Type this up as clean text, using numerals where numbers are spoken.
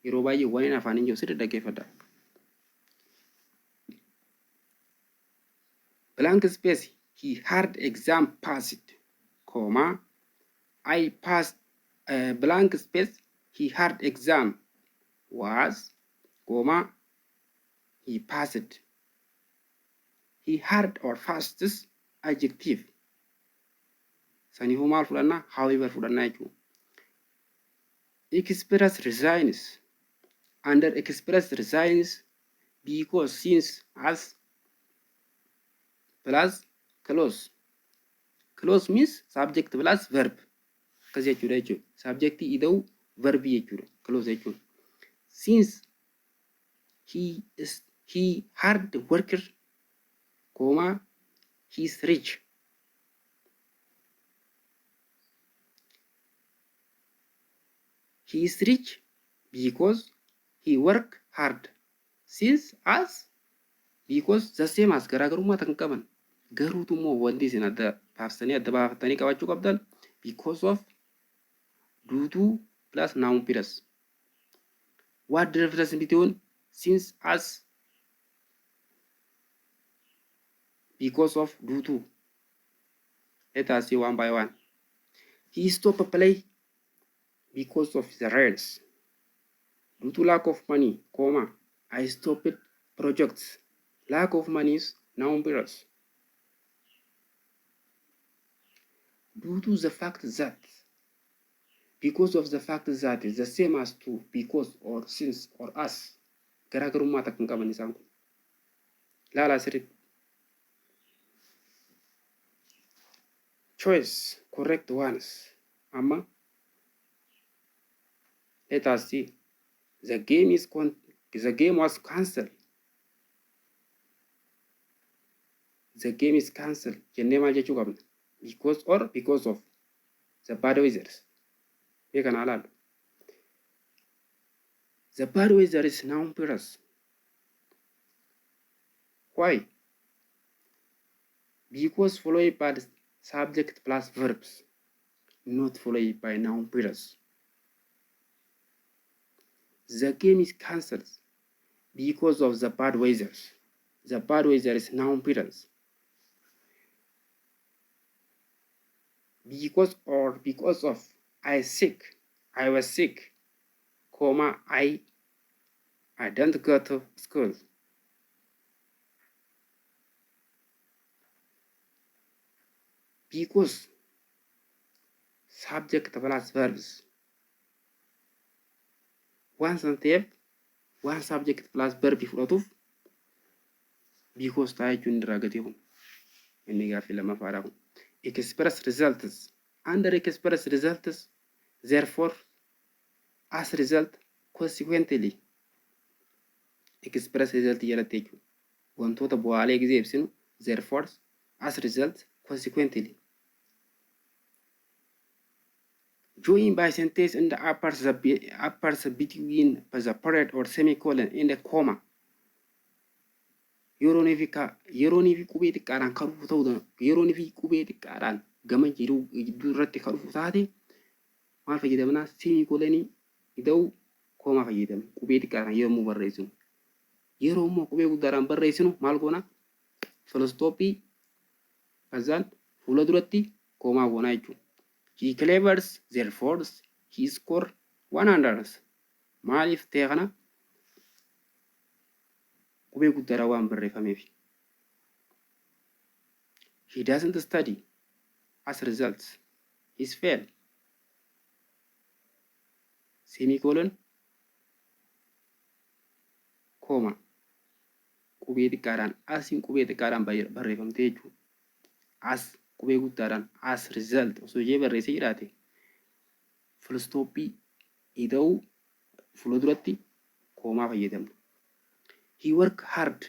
yeroo baay'ee waan afaan hin jiru sirrii dhaggeeffadha. Blank space he had exam passed, comma I passed, blank space he had exam was, comma he passed. He had or fastest adjective. Saniifuu maal fudhannaa? However fudhannaa jechuudha. Express resigns. Under express resigns because, since, as plus clause. Clause means subject plus verb. Akkas jechuudha jechuudha. Subjectii ida'u verbii jechuudha. Clause jechuudha. Since he hard worker, comma he is rich. He is rich because he work hard. Since, as, because the same as garaagarummaa tan qaban. Garuutu immoo wanti isin adda baafatanii qabachuu qabdan because of, due to plus noun plus. What the difference between since, as, because of, due to? Let us see one by one. He stopped play because of the rents. Due to lack of money, comma I stopped projects. Lack of money is noun plus. Due to the fact that, because of the fact that is the same as to, because, or since, or as. Garaagarummaa takka hin qaban isaan kun. Laalaa sirriitti. Choice correct ones. Amma let us see. The game was cancelled. The game is cancelled. Jennee maal jechuu qabna? Because or because of the bad weather. Mee kana ilaalu. The bad weather is noun plus. Why? Because followed by the subject plus verbs, not followed by noun plus. The game is cancelled because of the bad weather. The bad weather is noun plus. Because or because of I was sick, comma I don't go to school. Because subject plus verbs. Waan san ta'eef waan subject plus verb fudhatuuf because ta'a jechuun irraa gatee kun. Inni gaaffii lammaffaadha kun. Express results. Under express results, therefore, as result, consequently. Express result jalatti jechuudha. Wantoota bu'aalee gisee ibsinu therefore, as result, consequently. Join by sentence in the uppers between the period or semicolon in the comma. Yeroonii fi qubee xiqqaadhaan kan dhufu ta'uu danda'a. Yeroonii fi qubee xiqqaadhaan gama jidduu irratti kan dhufu taate maal fayyadamna? Semicolonii ida'u koomaa fayyadamna. Qubee xiqqaadhaan yommuu barreessinu. Yeroo immoo qubee guddaadhaan barreessinu maal goona? Filostooppii kazaan fuula duratti koomaa goonaa jechuudha. He clevers, therefore he scored 100. Maaliif ta'e kana? Qubee guddaadhaan waan barreeffameef. He doesn't study. As a result, he's failed. Semicolon, comma. Qubee xiqqaadhaan asiin qubee xiqqaadhaan barreeffamtee jechuudha. As qubee guddaadhaan as result osoo jee barreessee jiraate filostooppii ida'uu fuula duratti koomaa fayyadamna. He work hard